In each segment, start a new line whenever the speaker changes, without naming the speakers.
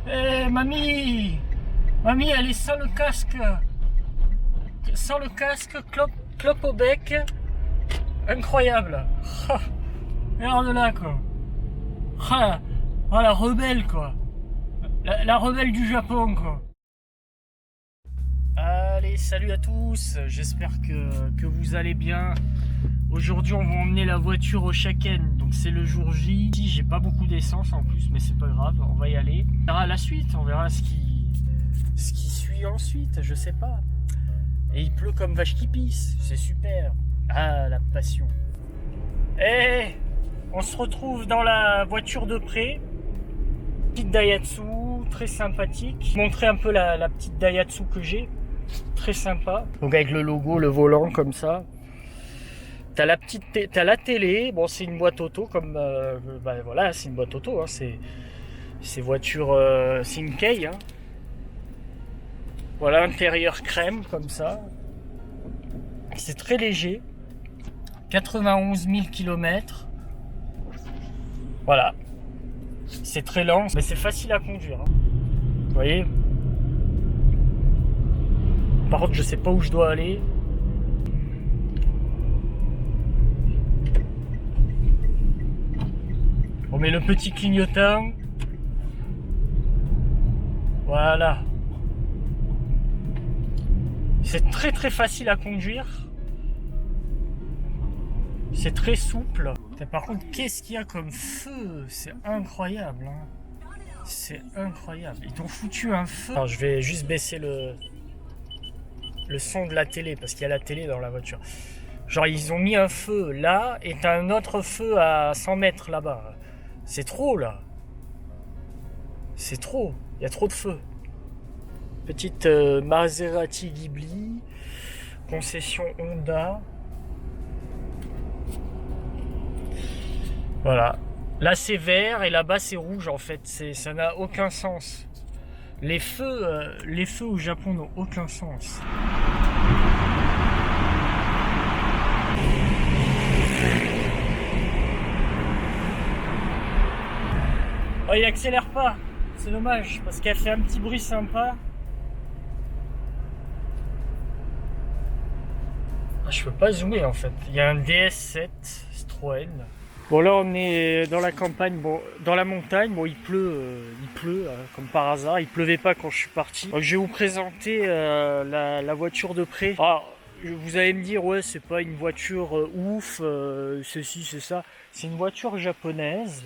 Eh, mamie! Mamie, elle est sans le casque. Sans le casque, clope au bec. Incroyable. Ah, regarde là, quoi. Ah, la rebelle, quoi. La rebelle du Japon, quoi. Allez, salut à tous. J'espère que vous allez bien. Aujourd'hui, on va emmener la voiture au Shaken. Donc, c'est le jour J. J'ai pas beaucoup d'essence en plus, mais c'est pas grave. On va y aller. On verra la suite. On verra ce qui suit ensuite. Je sais pas. Et il pleut comme vache qui pisse. C'est super. Ah, la passion. Eh, on se retrouve dans la voiture de près. Petite Daihatsu, très sympathique. Montrer un peu la petite Daihatsu que j'ai. Très sympa. Donc avec le logo, le volant comme ça. T'as la télé. Bon, c'est une boîte auto comme voilà, c'est une boîte auto. Hein, c'est voiture, c'est une Kei. Hein. Voilà, intérieur crème comme ça. C'est très léger. 91 000 km. Voilà. C'est très lent, mais c'est facile à conduire. Hein. Vous voyez. Par contre, je sais pas où je dois aller. On met le petit clignotant. Voilà. C'est très très facile à conduire. C'est très souple. Et par contre, qu'est-ce qu'il y a comme feu? C'est incroyable. Hein. C'est incroyable. Ils t'ont foutu un feu. Alors, je vais juste baisser le son de la télé parce qu'il y a la télé dans la voiture. Genre, ils ont mis un feu là et t'as un autre feu à 100 mètres là-bas. C'est trop là. C'est trop. Il y a trop de feu. Petite Maserati Ghibli. Concession Honda. Voilà. Là c'est vert et là-bas c'est rouge en fait. Ça n'a aucun sens. Les feux au Japon n'ont aucun sens. Oh, il accélère pas. C'est dommage parce qu'elle fait un petit bruit sympa. Ah, je peux pas zoomer en fait. Il y a un DS7 Citroën. Bon là on est dans la campagne, bon dans la montagne, bon il pleut comme par hasard, il pleuvait pas quand je suis parti. Donc je vais vous présenter la voiture de près. Alors, vous allez me dire ouais c'est pas une voiture ouf, ceci c'est ça. C'est une voiture japonaise,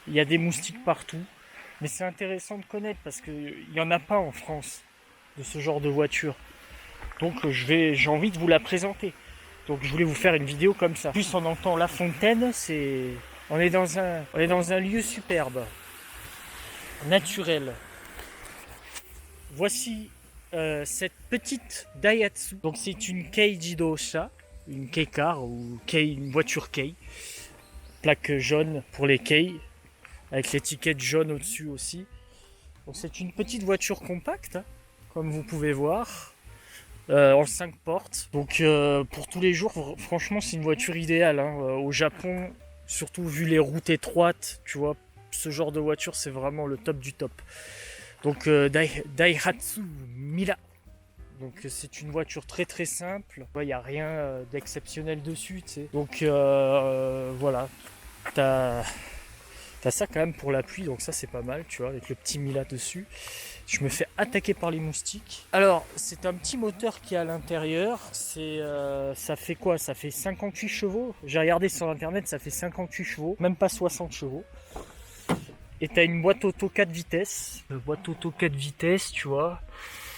il y a des moustiques partout, mais c'est intéressant de connaître parce qu'il y en a pas en France de ce genre de voiture. Donc j'ai envie de vous la présenter. Donc je voulais vous faire une vidéo comme ça. En plus on entend la fontaine, on est dans un lieu superbe, naturel. Voici cette petite Daihatsu. Donc c'est une Kei Jidosha, une Kei Car ou une voiture Kei. Plaque jaune pour les Kei, avec l'étiquette jaune au-dessus aussi. Donc c'est une petite voiture compacte, hein, comme vous pouvez voir. En 5 portes. Donc pour tous les jours, franchement c'est une voiture idéale. Hein. Au Japon, surtout vu les routes étroites, tu vois, ce genre de voiture c'est vraiment le top du top. Donc Daihatsu Mila. Donc c'est une voiture très très simple. Il n'y a rien d'exceptionnel dessus, tu sais. Donc voilà, t'as ça quand même pour l'appui, donc ça c'est pas mal, tu vois, avec le petit Mila dessus. Je me fais attaquer par les moustiques. Alors, c'est un petit moteur qui est à l'intérieur. Ça fait quoi? Ça fait 58 chevaux. J'ai regardé sur internet, ça fait 58 chevaux, même pas 60 chevaux. Et t'as une boîte auto 4 vitesses. Boîte auto 4 vitesses, tu vois.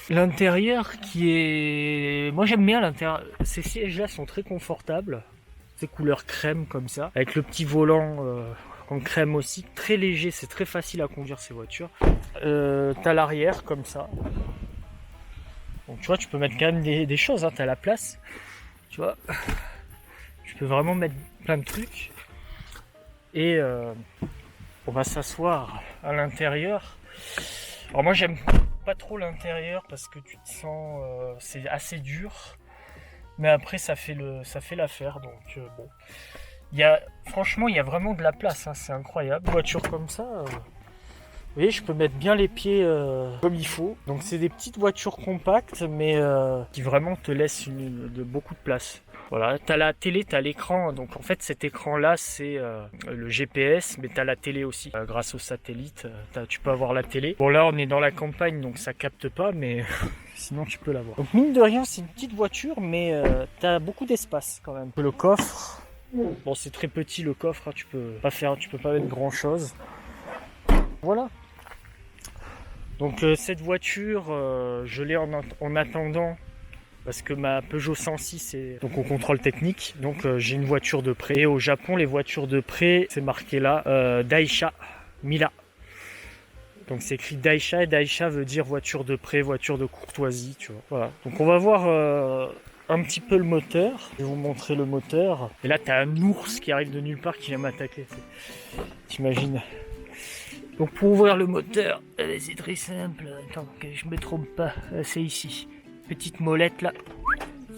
L'intérieur qui est... Moi j'aime bien l'intérieur. Ces sièges-là sont très confortables. C'est couleur crème comme ça. Avec le petit volant... en crème aussi, très léger, c'est très facile à conduire ces voitures. T'as l'arrière comme ça. Donc tu vois, tu peux mettre quand même des choses, hein, t'as la place. Tu vois, tu peux vraiment mettre plein de trucs. Et on va s'asseoir à l'intérieur. Alors moi j'aime pas trop l'intérieur parce que tu te sens, c'est assez dur. Mais après ça fait l'affaire, donc bon. Franchement, il y a vraiment de la place, hein, c'est incroyable. Une voiture comme ça, Vous voyez, je peux mettre bien les pieds comme il faut. Donc c'est des petites voitures compactes, mais qui vraiment te laissent beaucoup de place. Voilà, t'as la télé, t'as l'écran. Donc en fait, cet écran-là, c'est le GPS, mais t'as la télé aussi. Grâce au satellite, tu peux avoir la télé. Bon là, on est dans la campagne, donc ça capte pas, mais sinon tu peux l'avoir. Donc mine de rien, c'est une petite voiture, mais t'as beaucoup d'espace quand même. Le coffre, bon c'est très petit le coffre, hein, tu peux pas mettre grand chose. Voilà. Donc cette voiture, je l'ai en attendant. Parce que ma Peugeot 106 est donc au contrôle technique, donc j'ai une voiture de prêt. Et au Japon, les voitures de prêt, c'est marqué là, Daisha Mila. Donc c'est écrit Daisha, et Daisha veut dire voiture de prêt, voiture de courtoisie, tu vois. Voilà. Donc on va voir un petit peu le moteur. Je vais vous montrer le moteur. Et là, t'as un ours qui arrive de nulle part qui vient m'attaquer. T'imagines? Donc pour ouvrir le moteur, c'est très simple. Attends que je me trompe pas, c'est ici. Petite molette là,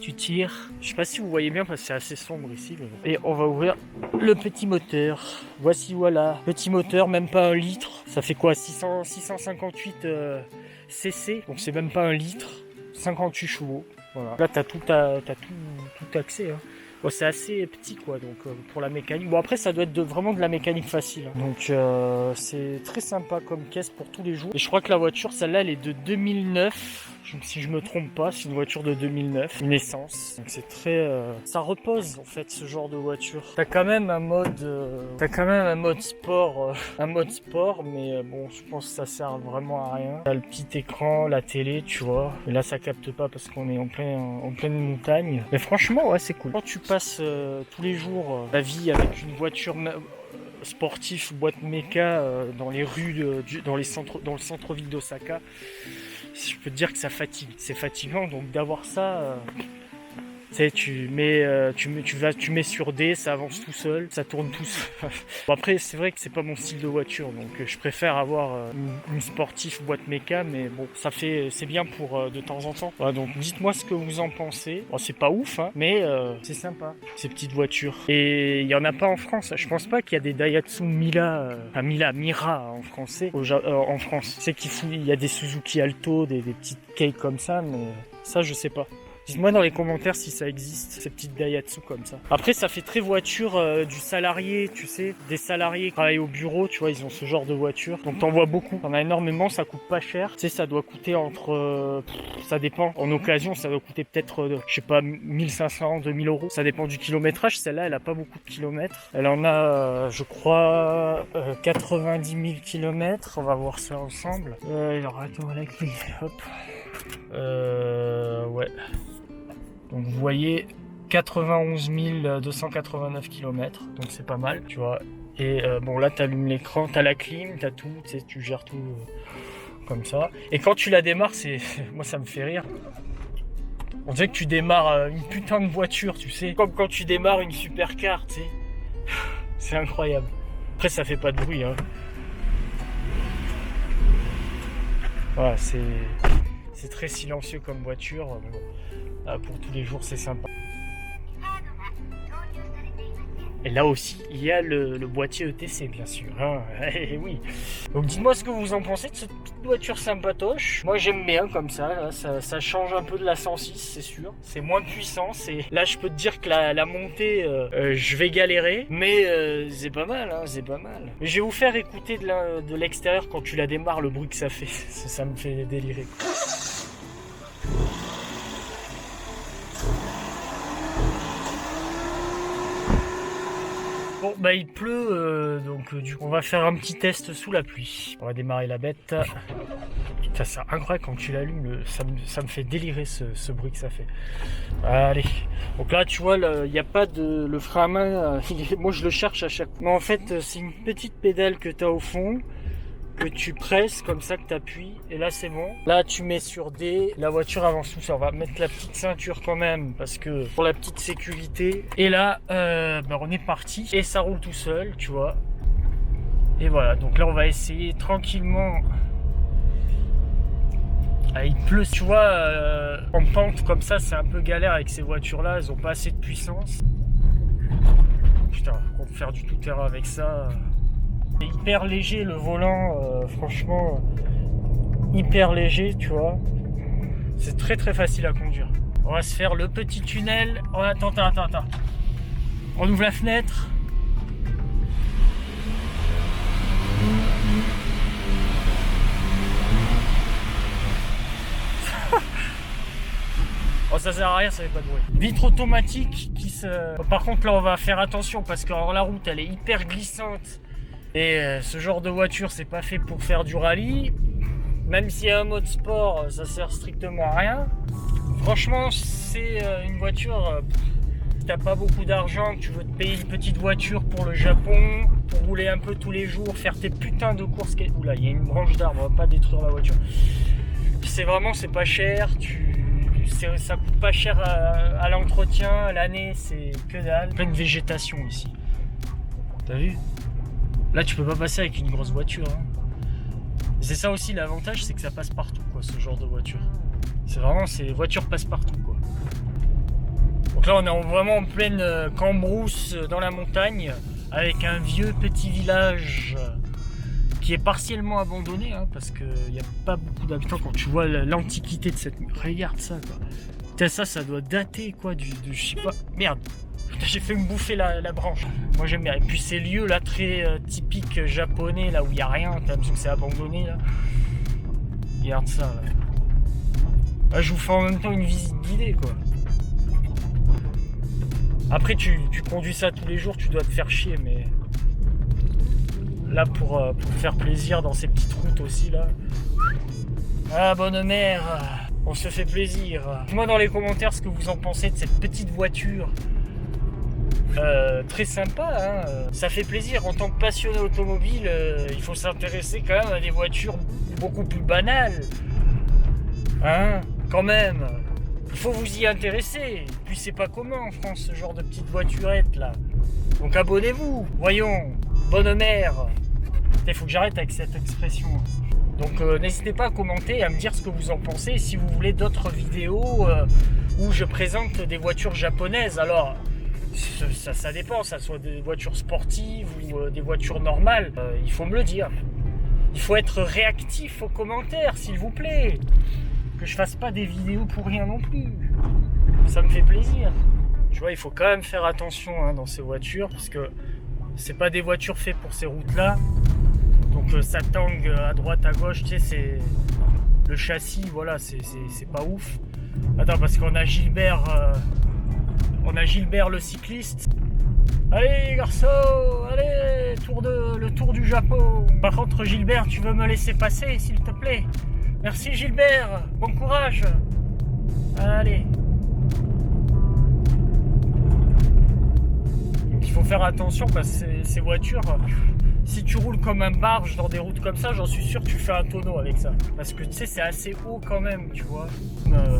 tu tires. Je sais pas si vous voyez bien parce que c'est assez sombre ici. Mais bon. Et on va ouvrir le petit moteur. Voici, voilà. Petit moteur, même pas 1 litre. Ça fait quoi, 658 cc. Donc c'est même pas 1 litre. 58 chevaux. Voilà. Là t'as tout accès. Hein. Bon, c'est assez petit quoi, donc pour la mécanique. Bon après ça doit être vraiment de la mécanique facile. Hein. Donc c'est très sympa comme caisse pour tous les jours. Et je crois que la voiture, celle-là, elle est de 2009. Si je me trompe pas, c'est une voiture de 2009, une essence. Donc c'est très, ça repose en fait ce genre de voiture. T'as quand même un mode sport, mais bon, je pense que ça sert vraiment à rien. T'as le petit écran, la télé, tu vois. Et là, ça capte pas parce qu'on est en pleine montagne. Mais franchement, ouais, c'est cool. Quand tu passes tous les jours la vie avec une voiture sportive, boîte méca dans les rues, dans le centre-ville d'Osaka. Je peux te dire que ça fatigue, c'est fatigant, donc d'avoir ça, tu mets sur D, ça avance tout seul, ça tourne tout seul. Bon, après c'est vrai que c'est pas mon style de voiture, donc je préfère avoir une sportive boîte méca, mais bon c'est bien pour de temps en temps. Voilà, donc dites-moi ce que vous en pensez. Bon, c'est pas ouf, hein, mais c'est sympa ces petites voitures. Et il y en a pas en France. Je pense pas qu'il y a des Daihatsu Mira en français en France. C'est qu'il y a des Suzuki Alto, des petites Kei comme ça, mais ça je sais pas. Dites-moi dans les commentaires si ça existe, ces petites Daihatsu comme ça. Après, ça fait très voiture du salarié, tu sais. Des salariés qui travaillent au bureau, tu vois, ils ont ce genre de voiture. Donc t'en vois beaucoup. T'en as énormément, ça coûte pas cher. Tu sais, ça doit coûter ça dépend. En occasion, ça doit coûter peut-être, je sais pas, 1500, 2000 euros. Ça dépend du kilométrage. Celle-là, elle a pas beaucoup de kilomètres. Elle en a, je crois, 90 000 kilomètres. On va voir ça ensemble. Alors, attends, la clé. Hop. Ouais. Donc vous voyez 91 289 km, donc c'est pas mal, tu vois. Et bon là t'allumes l'écran, t'as la clim, t'as tout, tu sais, tu gères tout comme ça. Et quand tu la démarres, moi ça me fait rire. On dirait que tu démarres une putain de voiture, tu sais. Comme quand tu démarres une supercar, tu sais. C'est incroyable. Après ça fait pas de bruit, hein. Voilà, c'est très silencieux comme voiture. Bon. Pour tous les jours, c'est sympa. Et là aussi, il y a le boîtier ETC, bien sûr. Hein. Et oui. Donc dites-moi ce que vous en pensez de cette petite voiture sympatoche. Moi, j'aime bien comme ça. Là, ça change un peu de la 106, c'est sûr. C'est moins puissant. Là, je peux te dire que la montée, je vais galérer. Mais c'est pas mal, hein, c'est pas mal. Mais je vais vous faire écouter de l'extérieur quand tu la démarres, le bruit que ça fait. Ça me fait délirer. Bon bah il pleut, donc du coup on va faire un petit test sous la pluie. On va démarrer la bête. Putain, c'est incroyable quand tu l'allumes, ça me fait délirer ce bruit que ça fait. Allez, donc là tu vois, il n'y a pas de... Le frein à main, moi je le cherche à chaque fois. Mais en fait c'est une petite pédale que tu as au fond, que tu presses comme ça, que tu appuies, et là c'est bon. Là tu mets sur D, la voiture avance tout ça. On va mettre la petite ceinture quand même, parce que pour la petite sécurité. Et là on est parti, et ça roule tout seul, tu vois. Et voilà, donc là on va essayer tranquillement. Ah, il pleut, tu vois, en pente comme ça, c'est un peu galère avec ces voitures là, elles ont pas assez de puissance. Putain, on peut faire du tout-terrain avec ça. C'est hyper léger le volant, franchement, hyper léger, tu vois. C'est très très facile à conduire. On va se faire le petit tunnel. Oh, attends. On ouvre la fenêtre. Oh, ça sert à rien, ça fait pas de bruit. Vitre automatique qui se... Par contre là on va faire attention parce que la route elle est hyper glissante. Et ce genre de voiture c'est pas fait pour faire du rallye. Même s'il y a un mode sport, ça sert strictement à rien. Franchement c'est une voiture... Si t'as pas beaucoup d'argent, que tu veux te payer une petite voiture pour le Japon, pour rouler un peu tous les jours, faire tes putains de courses... Oula, il y a une branche d'arbre, on va pas détruire la voiture. C'est vraiment, c'est pas cher, ça coûte pas cher à l'entretien, l'année c'est que dalle. Plein de végétation ici. T'as vu? Là tu peux pas passer avec une grosse voiture. Hein. C'est ça aussi l'avantage, c'est que ça passe partout quoi, ce genre de voiture. C'est vraiment, ces voitures passent partout quoi. Donc là on est vraiment en pleine cambrousse dans la montagne, avec un vieux petit village qui est partiellement abandonné, hein, parce qu'il n'y a pas beaucoup d'habitants. Quand tu vois l'antiquité de cette... Regarde ça, quoi. Putain, ça doit dater, quoi, je sais pas... Merde. Putain, j'ai fait me bouffer la branche. Moi, j'aime bien. Et puis, ces lieux, là, très typiques japonais, là, où il n'y a rien, t'as l'impression que c'est abandonné, là. Regarde ça, là. Là, je vous fais en même temps une visite guidée, quoi. Après, tu conduis ça tous les jours, tu dois te faire chier, mais... Là pour faire plaisir dans ces petites routes aussi là. Ah bonne mère, on se fait plaisir. Dites-moi dans les commentaires ce que vous en pensez de cette petite voiture. Très sympa, hein. Ça fait plaisir en tant que passionné automobile, il faut s'intéresser quand même à des voitures beaucoup plus banales. Hein, quand même. Il faut vous y intéresser. Puis c'est pas commun en France ce genre de petite voiturette là. Donc abonnez-vous, voyons. Bonne mère. Il faut que j'arrête avec cette expression. Donc n'hésitez pas à commenter et à me dire ce que vous en pensez. Si vous voulez d'autres vidéos où je présente des voitures japonaises. Alors ça dépend, ça soit des voitures sportives ou des voitures normales. Il faut me le dire. Il faut être réactif aux commentaires s'il vous plaît. Que je fasse pas des vidéos pour rien non plus. Ça me fait plaisir. Tu vois, il faut quand même faire attention hein, dans ces voitures parce que c'est pas des voitures faites pour ces routes-là. Donc ça tangue à droite, à gauche, tu sais, c'est... Le châssis, voilà, c'est pas ouf. Attends, parce qu'on a Gilbert... On a Gilbert le cycliste. Allez, garçon, allez, le tour du Japon. Par contre, Gilbert, tu veux me laisser passer, s'il te plaît? Merci, Gilbert. Bon courage. Allez. Il faut faire attention parce que ces voitures, si tu roules comme un barge dans des routes comme ça, j'en suis sûr que tu fais un tonneau avec ça. Parce que tu sais, c'est assez haut quand même, tu vois.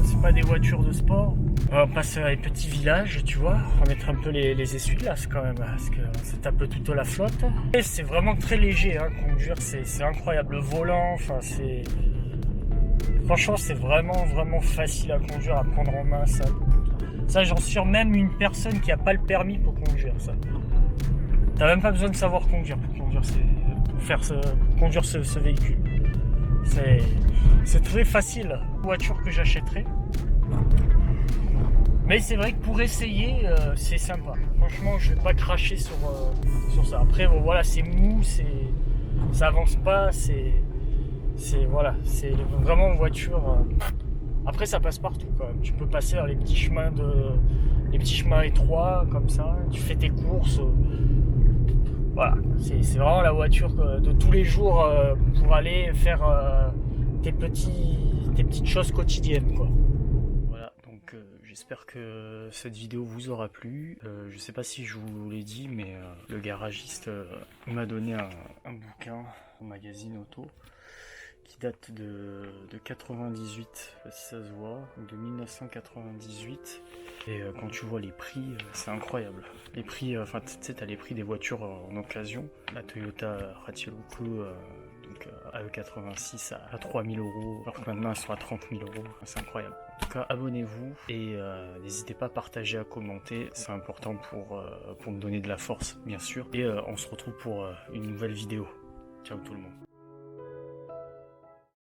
C'est pas des voitures de sport. On va passer à les petits villages, tu vois. On va mettre un peu les essuie-glaces quand même, parce que c'est un peu toute la flotte. Et c'est vraiment très léger, hein, conduire, c'est incroyable. Le volant, enfin, c'est... Franchement, c'est vraiment facile à conduire, à prendre en main, ça. Ça, j'en suis sûr, même une personne qui n'a pas le permis pour conduire ça. T'as même pas besoin de savoir conduire pour conduire, conduire ce véhicule. C'est très facile. Voiture que j'achèterai. Mais c'est vrai que pour essayer, c'est sympa. Franchement, je vais pas cracher sur ça. Après, bon, voilà, c'est mou, ça avance pas, voilà, c'est vraiment une voiture. Après, ça passe partout quand même. Tu peux passer dans les petits chemins étroits comme ça. Tu fais tes courses. Voilà, c'est vraiment la voiture de tous les jours pour aller faire tes petites choses quotidiennes, quoi. Voilà, donc j'espère que cette vidéo vous aura plu. Je sais pas si je vous l'ai dit, mais le garagiste m'a donné un bouquin, un magazine auto, qui date de 98, si ça se voit, de 1998. Et quand tu vois les prix, c'est incroyable. Les prix, enfin tu sais, t'as les prix des voitures en occasion. La Toyota Ratiloco, donc AE86 à 3000 euros, alors que maintenant elles sont à 30 000 euros, c'est incroyable. En tout cas, abonnez-vous et n'hésitez pas à partager, à commenter, c'est important pour me donner de la force, bien sûr. Et on se retrouve pour une nouvelle vidéo. Ciao tout le monde.